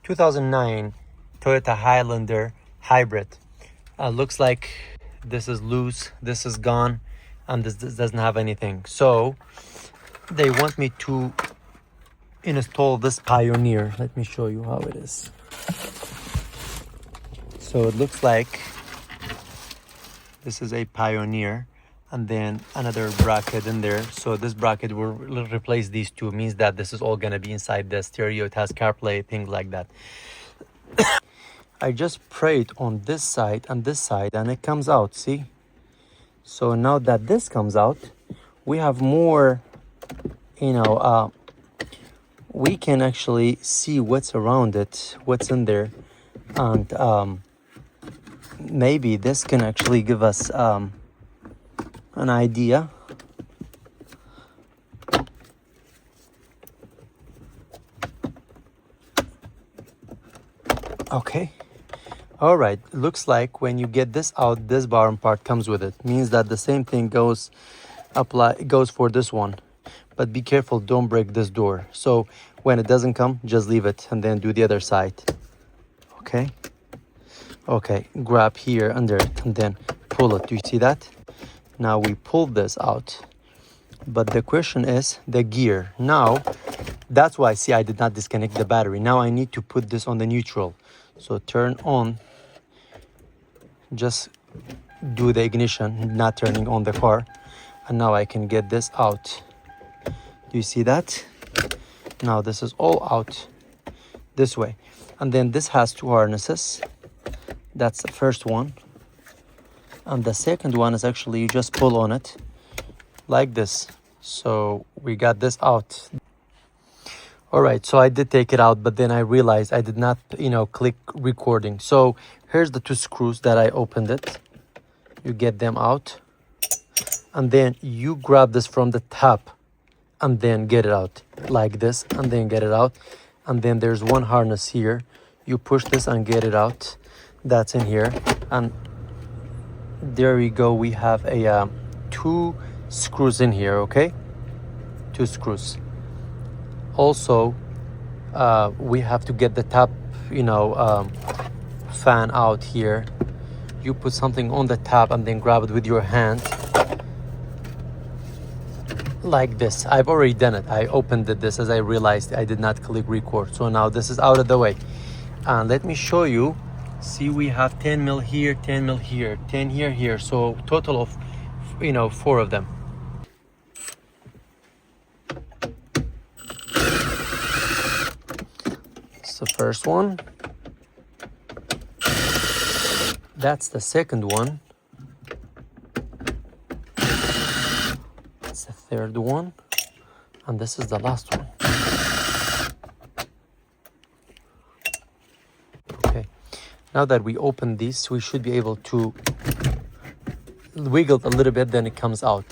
2009 Toyota Highlander Hybrid. Looks like this is loose, this is gone, and this doesn't have anything. So they want me to install this Pioneer. Let me show you how it is. So it looks like this is a Pioneer, and then another bracket in there. So this bracket will replace these two. Means that this is all gonna be inside the stereo. It has CarPlay, things like that. I just sprayed on this side and this side, and it comes out, see? So now that this comes out, we have more, we can actually see what's around it, what's in there, and maybe this can actually give us an idea. Okay. All right, looks like when you get this out, this bottom part comes with it. Means that the same thing goes for this one. But be careful, don't break this door. So when it doesn't come, just leave it and then do the other side. Okay. Okay, grab here under it and then pull it. Do you see that? Now we pulled this out. But the question is the gear. Now, that's why, see, I did not disconnect the battery. Now I need to put this on the neutral. So turn on, just do the ignition, not turning on the car. And now I can get this out. Do you see that? Now this is all out this way. And then this has two harnesses. That's the first one. And the second one is actually you just pull on it like this. So we got this out. All right, so I did take it out, but then I realized I did not, click recording. So here's the two screws that I opened it. You get them out. And then you grab this from the top and then get it out like this and then get it out. And then there's one harness here. You push this and get it out. That's in here. And there we go. We have a two screws in here, okay? Two screws. Also, we have to get the top, fan out here. You put something on the top and then grab it with your hand. Like this. I've already done it. I opened this as I realized I did not click record. So now this is out of the way. And let me show you. See, we have 10 mil here, 10 mil here, 10 here. So total of, 4 of them. It's the first one. That's the second one. That's the third one. And this is the last one. Okay. Now that we open these, we should be able to wiggle a little bit, then it comes out.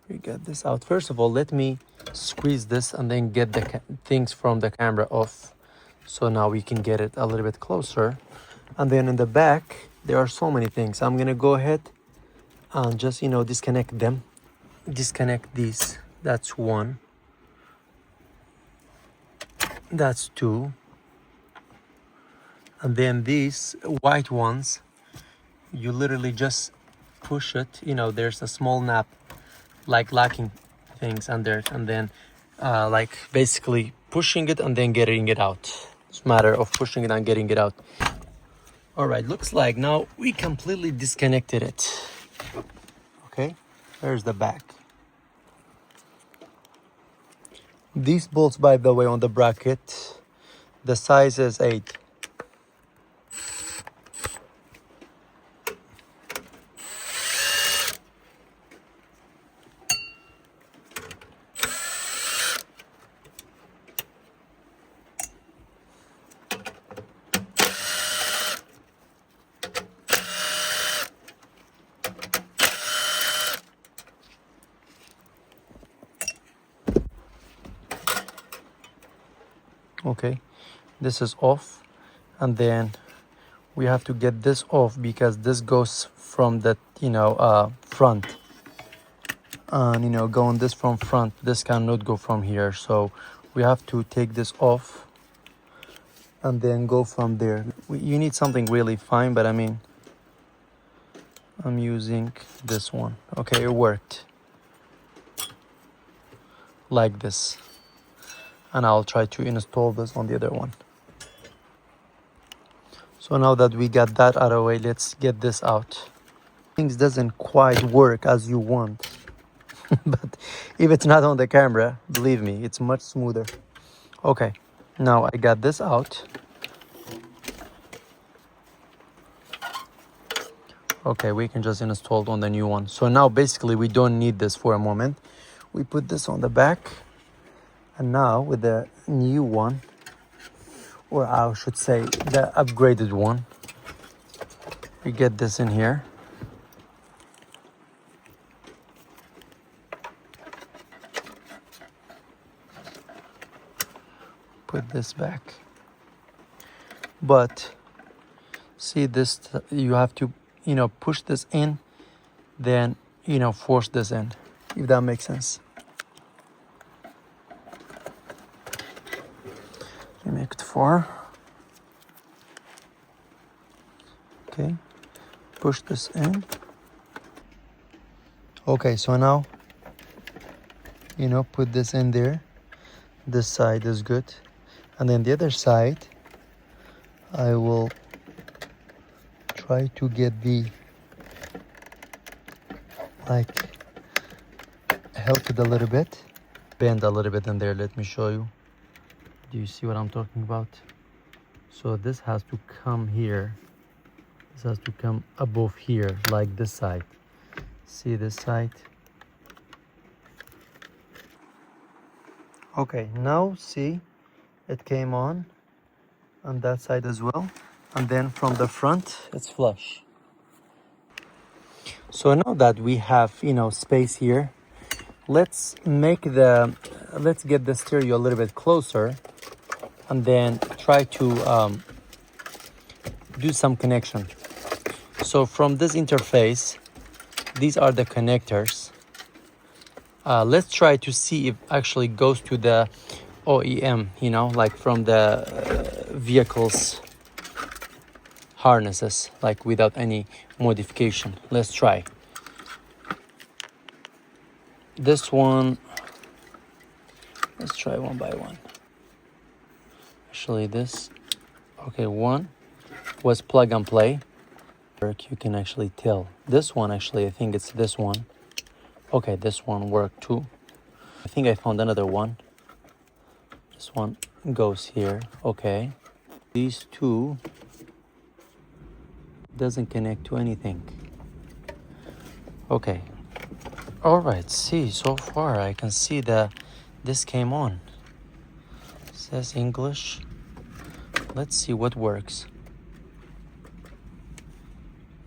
We got this out. First of all, let me squeeze this and then get the things from the camera off. So now we can get it a little bit closer. And then in the back, there are so many things. I'm gonna go ahead and just, disconnect them. Disconnect these. That's one. That's two. And then these white ones, you literally just push it. There's a small nap, like locking things under it, and then like basically pushing it and then getting it out. It's a matter of pushing it and getting it out. All right, looks like now we completely disconnected it. Okay, there's the back. These bolts, by the way, on the bracket, the size is 8. Okay, this is off, and then we have to get this off because this goes from the front, and going this from front, this cannot go from here. So We have to take this off and then go from there. You need something really fine, but I mean, I'm using this one. Okay, it worked. Like this. And I'll try to install this on the other one. So now that we got that out of the way, let's get this out. Things doesn't quite work as you want. But if it's not on the camera, believe me, it's much smoother. Okay, now I got this out. Okay, we can just install it on the new one. So now basically we don't need this for a moment. We put this on the back. And now with the new one, or I should say the upgraded one, we get this in here. Put this back. But see this, you have to, push this in, then, force this in, if that makes sense. Let me make it 4. Okay, push this in. Okay, so now, put this in there. This side is good. And then the other side, I will try to get the, help it a little bit. Bend a little bit in there, let me show you. Do you see what I'm talking about? So this has to come here. This has to come above here, like this side. See this side? Okay, now see, it came on that side as well. And then from the front, it's flush. So now that we have, space here, let's get the stereo a little bit closer and then try to do some connection. So from this interface, these are the connectors. Let's try to see if actually goes to the OEM, like from the vehicle's harnesses, like without any modification. Let's try. This one, let's try one by one. Actually this, okay, one was plug and play. You can actually tell. This one, actually, I think it's this one. Okay, this one worked too. I think I found another one. This one goes here. Okay. These two doesn't connect to anything. Okay. All right. See, so far I can see that this came on. It says English. Let's see what works.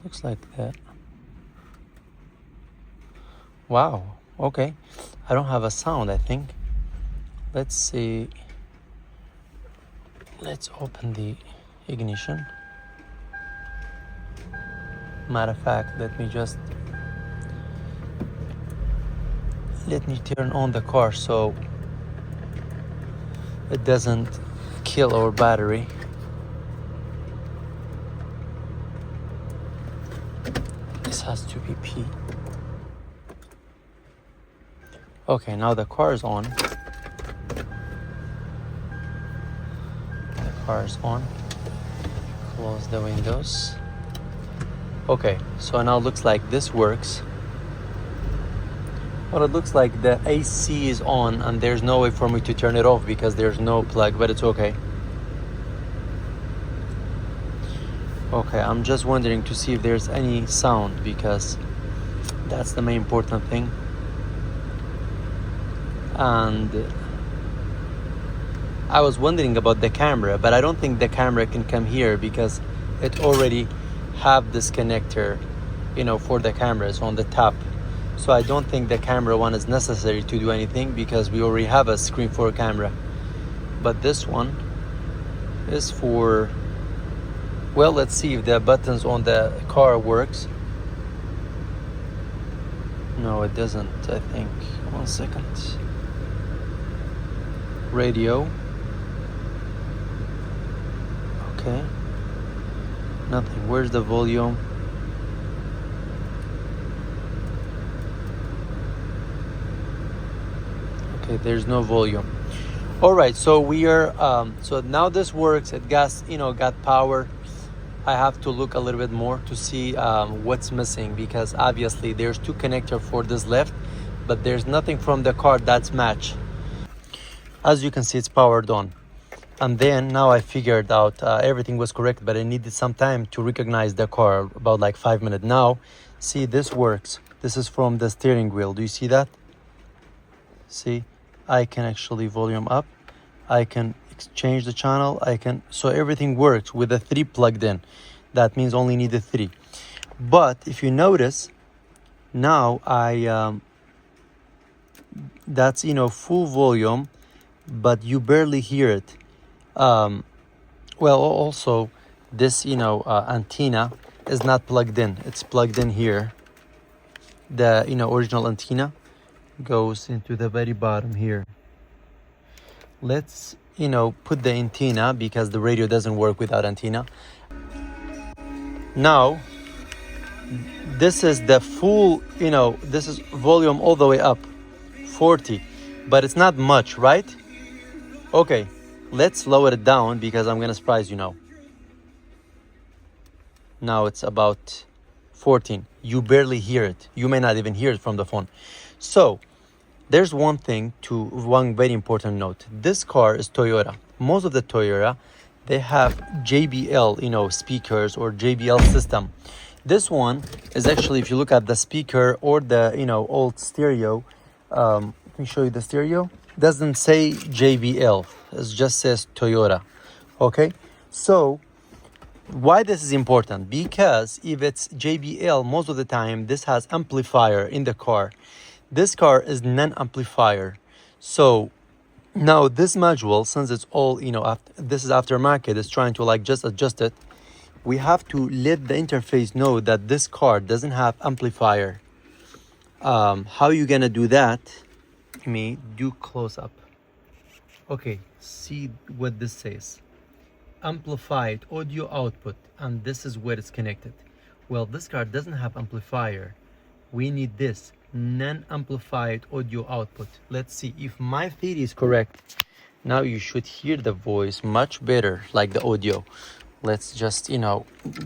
Looks like that. Wow. Okay. I don't have a sound, I think. Let's see. Let's open the ignition. Matter of fact, let me turn on the car so it doesn't kill our battery. This has to be P. Okay, now the car is on. The car is on. Close the windows. Okay, so now it looks like this works. Well, it looks like the AC is on and there's no way for me to turn it off because there's no plug, but it's okay. Okay, I'm just wondering to see if there's any sound because that's the main important thing. And I was wondering about the camera, but I don't think the camera can come here because it already have this connector, for the cameras on the top. So I don't think the camera one is necessary to do anything because we already have a screen for a camera. But this one is for, well, let's see if the buttons on the car works. No, it doesn't, I think. 1 second. Radio. Okay. Nothing. Where's the volume? Okay, there's no volume. All right, so we are so now this works. It got power. I have to look a little bit more to see what's missing, because obviously there's two connectors for this left, but there's nothing from the car that's matched. As you can see, it's powered on. And then now I figured out everything was correct, but I needed some time to recognize the car, about like 5 minutes. Now, see, this works. This is from the steering wheel. Do you see that? See, I can actually volume up. I can change the channel. So everything works with the 3 plugged in. That means only need the 3. But if you notice, now that's, full volume, but you barely hear it. Well, also this, antenna is not plugged in. It's plugged in here. The, original antenna goes into the very bottom here. Let's, put the antenna, because the radio doesn't work without antenna. Now, this is the full, this is volume all the way up, 40, but it's not much, right? Okay, let's lower it down, because I'm gonna surprise you now. Now it's about 14. You barely hear it. You may not even hear it from the phone. So there's one very important note. This car is Toyota. Most of the Toyota, they have JBL, speakers or JBL system. This one is actually, if you look at the speaker or the, old stereo, let me show you the stereo. Doesn't say JBL. It just says Toyota. Okay, so why this is important? Because if it's JBL, most of the time this has amplifier in the car. This car is non-amplifier. So now this module, since it's all, this is aftermarket, it's trying to just adjust it. We have to let the interface know that this car doesn't have amplifier. How you gonna do that? Let me do close up. Okay, see what this says. Amplified audio output, and this is where it's connected. Well, this car doesn't have amplifier. We need this non-amplified audio output. Let's see if my theory is correct. Now you should hear the voice much better, like the audio. Let's just,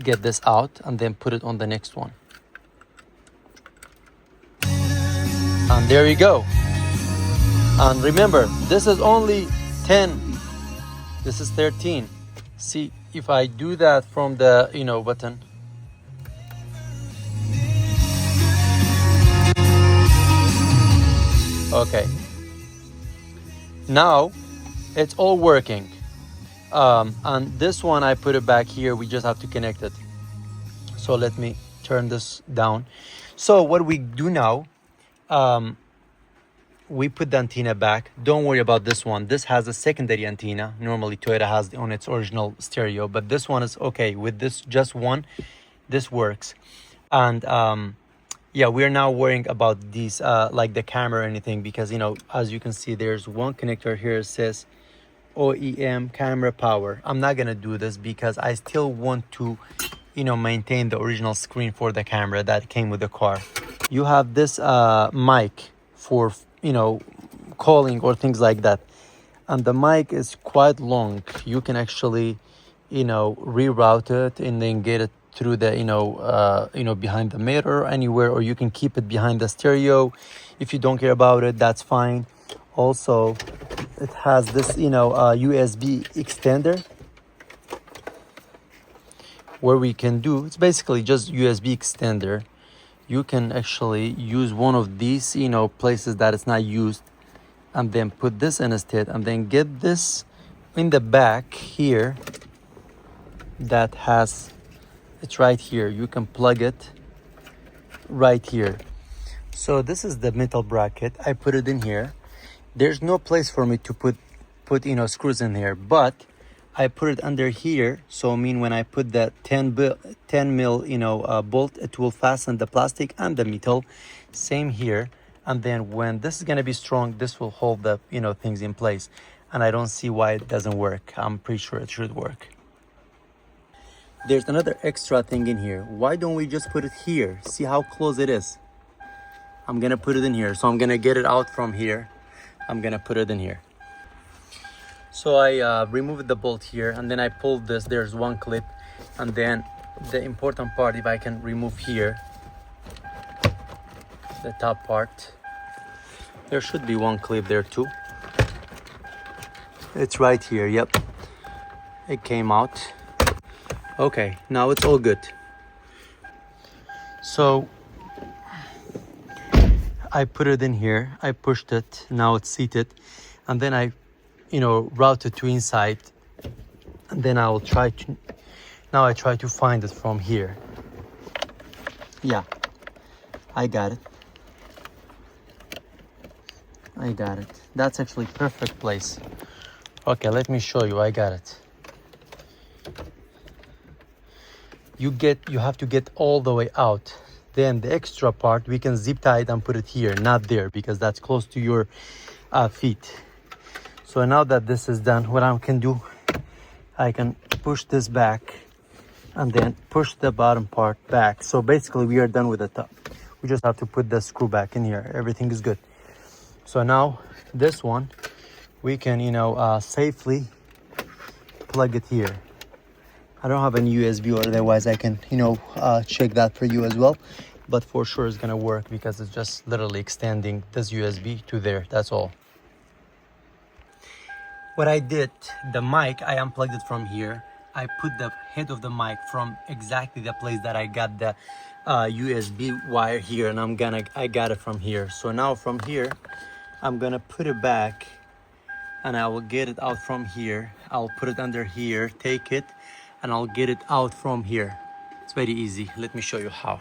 get this out and then put it on the next one. And there you go. And remember, this is only 10. This is 13. See, if I do that from the, button. Okay. Now, it's all working. And this one, I put it back here. We just have to connect it. So let me turn this down. So what we do now, we put the antenna back. Don't worry about this one. This has a secondary antenna. Normally Toyota has on its original stereo, but this one is okay. With this just one, this works. And yeah, we're now worrying about these like the camera or anything, because as you can see, there's one connector here. It says OEM camera power. I'm not gonna do this because I still want to maintain the original screen for the camera that came with the car. You have this mic for calling or things like that, and the mic is quite long. You can actually reroute it and then get it through the behind the mirror anywhere, or you can keep it behind the stereo. If you don't care about it, that's fine. Also, it has this USB extender where we can do, it's basically just USB extender. You can actually use one of these places that it's not used, and then put this in instead, and then get this in the back here that has, it's right here. You can plug it right here. So this is the metal bracket. I put it in here. There's no place for me to put screws in here, but I put it under here. So when I put the 10 mil bolt, it will fasten the plastic and the metal. Same here. And then when this is gonna be strong, this will hold the things in place. and I don't see why it doesn't work. I'm pretty sure it should work. There's another extra thing in here. Why don't we just put it here? See how close it is? I'm gonna put it in here. So I'm gonna get it out from here. I'm gonna put it in here. So I removed the bolt here, and then I pulled this. There's one clip, and then the important part, if I can remove here, the top part, there should be one clip there too. It's right here. Yep, it came out. Okay, now it's all good. So I put it in here, I pushed it, now it's seated, and then I route it to inside, and then I will try to find it from here. Yeah, I got it. That's actually perfect place. Okay, let me show you. I got it. You have to get all the way out. Then the extra part we can zip tie it and put it here, not there, because that's close to your feet. So now that this is done, what I can do, I can push this back and then push the bottom part back. So basically we are done with the top. We just have to put the screw back in here. Everything is good. So now this one, we can safely plug it here. I don't have any USB, or otherwise I can check that for you as well, but for sure it's gonna work because it's just literally extending this USB to there. That's all. What I did, the mic, I unplugged it from here. I put the head of the mic from exactly the place that I got the USB wire here, and I got it from here. So now from here I'm gonna put it back, and I will get it out from here. I'll put it under here, take it, and I'll get it out from here. It's very easy. Let me show you how.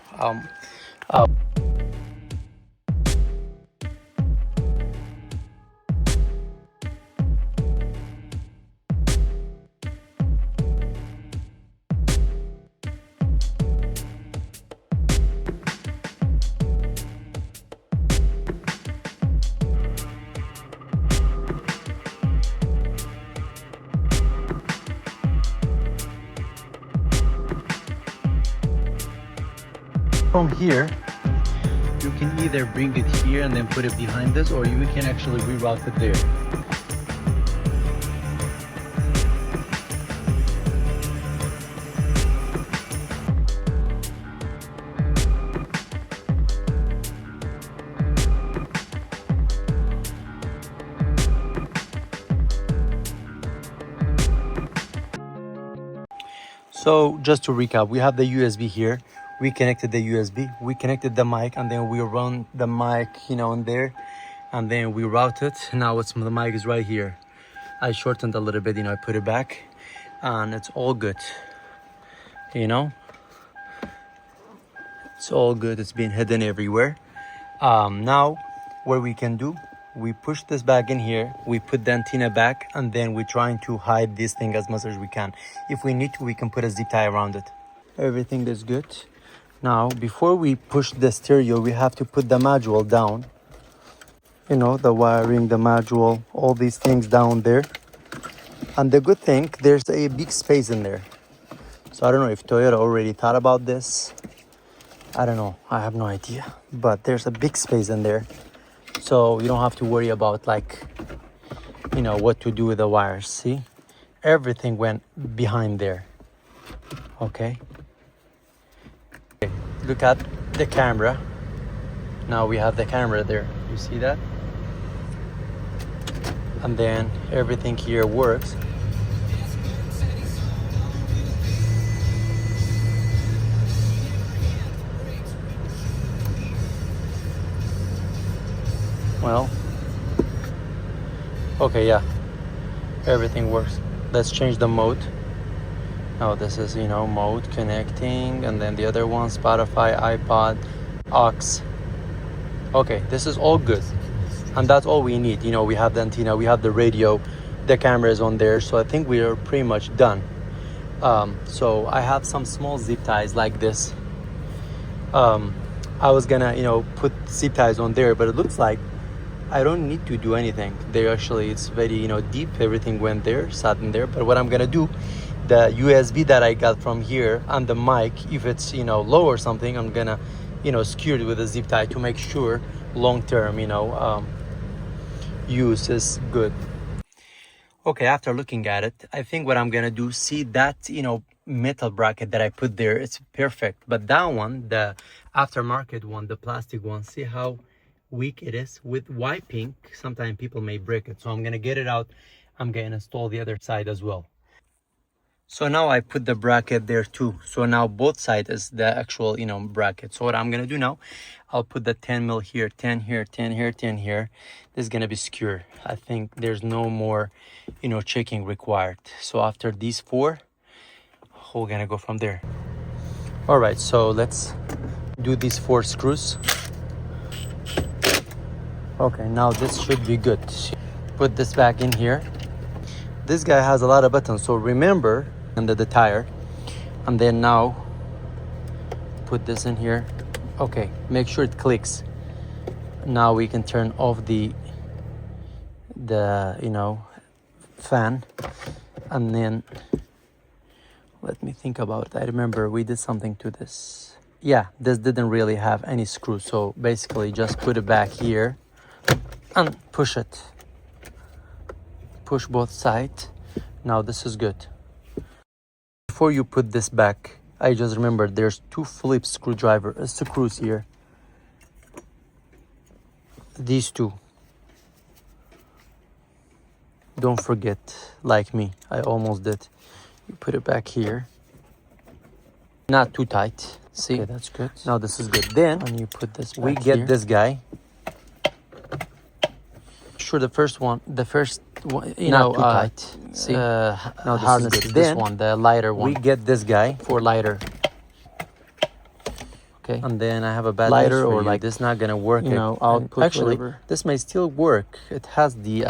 From here, you can either bring it here and then put it behind this, or you can actually reroute it there. So just to recap, we have the USB here. We connected the USB, we connected the mic, and then we run the mic, in there, and then we route it. Now the mic is right here. I shortened a little bit, I put it back, and it's all good. It's all good. It's been hidden everywhere. Now, what we can do, we push this back in here, we put the antenna back, and then we're trying to hide this thing as much as we can. If we need to, we can put a zip tie around it. Everything is good. Now, before we push the stereo, we have to put the module down. The wiring, the module, all these things down there. And the good thing, there's a big space in there. So I don't know if Toyota already thought about this. I don't know. I have no idea. But there's a big space in there. So you don't have to worry about what to do with the wires. See? Everything went behind there. Okay. Look at the camera. Now we have the camera there. You see that? And then everything here works. Well, okay, yeah, everything works. Let's change the mode. Now this is, mode connecting, and then the other one, Spotify, iPod, aux. Okay, this is all good. And that's all we need. We have the antenna, we have the radio, the camera is on there. So I think we are pretty much done. So I have some small zip ties like this. I was gonna, put zip ties on there, but it looks like I don't need to do anything. They actually, it's very, deep. Everything went there, sat in there. But what I'm gonna do, the USB that I got from here and the mic, if it's, low or something, I'm gonna, secure it with a zip tie to make sure long-term, use is good. Okay, after looking at it, I think what I'm gonna do, see that, metal bracket that I put there, it's perfect. But that one, the aftermarket one, the plastic one, see how weak it is? With wiping, sometimes people may break it. So I'm gonna get it out. I'm gonna install the other side as well. So now I put the bracket there too. So now both sides is the actual, bracket. So what I'm gonna do now, I'll put the 10 mil here, 10 here, 10 here, 10 here. This is gonna be secure. I think there's no more, checking required. So after these four, we're gonna go from there. All right, so let's do these 4 screws. Okay, now this should be good. Put this back in here. This guy has a lot of buttons, so remember, under the tire. And then now put this in here. Okay, make sure it clicks. Now we can turn off the fan. And then let me think about it. I remember we did something to this. Yeah, this didn't really have any screws, so basically just put it back here and push it. Push both sides. Now this is good. Before you put this back, I just remembered there's 2 Phillips screws here. These 2. Don't forget, like me, I almost did. You put it back here. Not too tight. See, okay, that's good. Now this is good. Then when you put this back we get here. This guy. Sure, the first one, not too tight. See, now this is good. This one, the lighter one. We get this guy for lighter. Okay, and then I have a bad lighter or like this not gonna work. Output. Actually, whatever. This may still work. It has the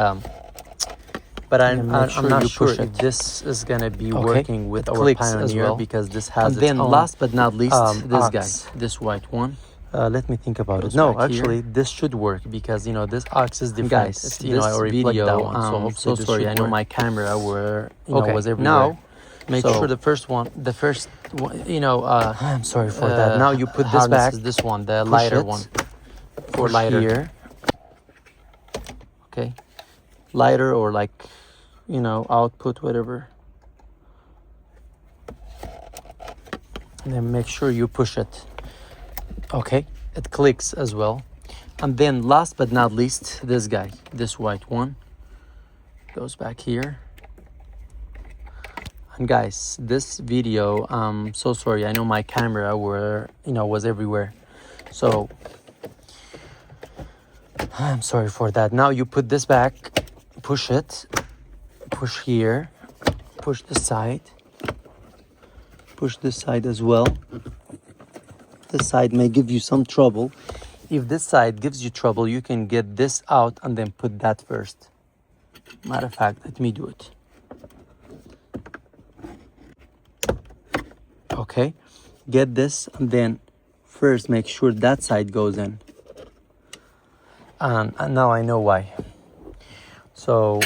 but I'm not sure if this is gonna be working with our Pioneer as well, because this has. And then last but not least, this guy, this white one. Let me think about it. No, actually, this should work because this aux is different. Guys, it's, I already plugged that one, so so sorry. I know my camera was everywhere. Now, make sure the first one. I'm sorry for that. Now you put this back. This one, the lighter one, for lighter. Here. Okay, lighter or like, output whatever. And then make sure you push it. Okay, it clicks as well. And then last but not least, this guy, this white one, goes back here. And guys, this video, so sorry, I know my camera was everywhere. So I'm sorry for that. Now you put this back, push it, push here, push this side as well. This side may give you some trouble. If this side gives you trouble, you can get this out and then put that first. Matter of fact, let me do it. Okay, get this and then first make sure that side goes in. And now I know why. So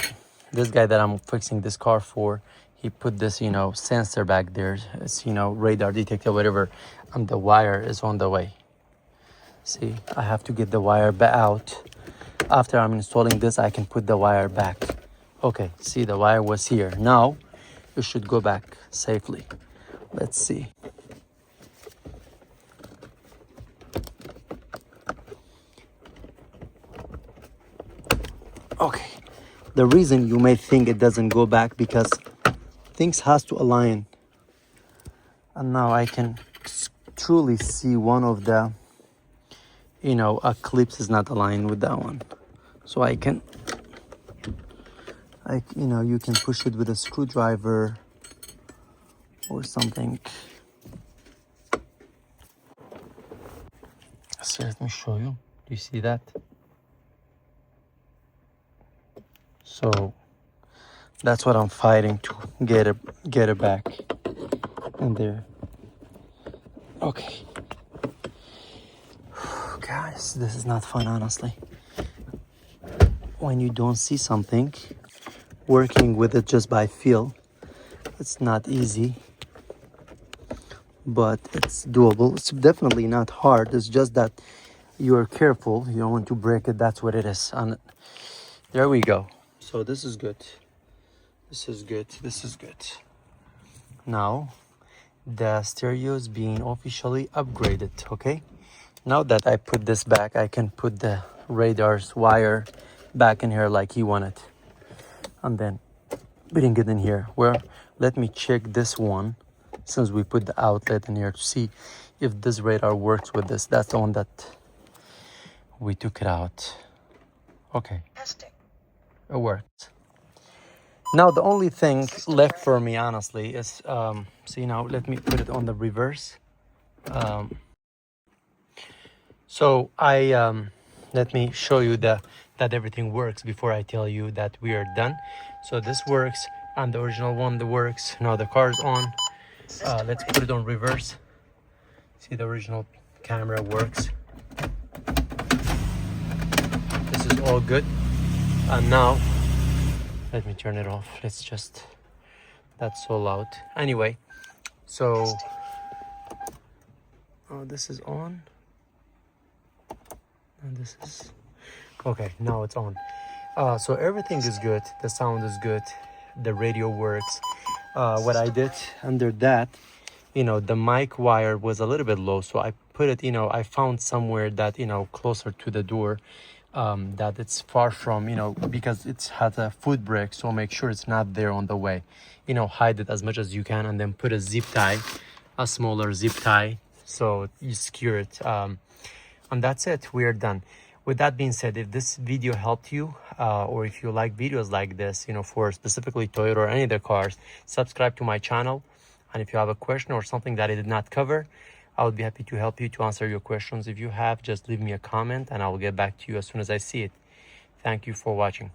this guy that I'm fixing this car for, he put this, sensor back there. It's, radar detector, whatever. And the wire is on the way. See, I have to get the wire out. After I'm installing this, I can put the wire back. Okay, see, the wire was here. Now, it should go back safely. Let's see. Okay. The reason you may think it doesn't go back because things has to align. And now I can truly see one of the clips is not aligned with that one, so you can push it with a screwdriver or something. So let me show you. Do you see that? So that's what I'm fighting to get it back in there. Okay. Guys, this is not fun, honestly. when you don't see something, working with it just by feel, it's not easy, but it's doable. It's definitely not hard. It's just that you're careful. You don't want to break it. That's what it is. And there we go. So this is good. This is good. This is good. Now the stereo is being officially upgraded. Okay. Now that I put this back, I can put the radar's wire back in here like he wanted, and then bring it in here. Well, let me check this one, since we put the outlet in here, to see if this radar works with this. That's the one that we took it out. Okay, it worked. Now the only thing left for me, honestly, is see, now let me put it on the reverse. So let me show you that everything works before I tell you that we are done. So this works, and the original one that works. Now the car is on. Let's put it on reverse. See, the original camera works. This is all good. And now let me turn it off. Let's just, that's so loud. Anyway, so this is on. And this is okay. Now it's on. So everything is good. The sound is good. The radio works. What I did under that, the mic wire was a little bit low, so I put it, I found somewhere that, closer to the door, that it's far from, because it has a foot brake, so make sure it's not there on the way. Hide it as much as you can, and then put a zip tie, a smaller zip tie, so you secure it. And that's it. We are done. With that being said, if this video helped you, or if you like videos like this, for specifically Toyota or any other cars, subscribe to my channel. And if you have a question or something that I did not cover, I would be happy to help you to answer your questions. If you have, just leave me a comment and I will get back to you as soon as I see it. Thank you for watching.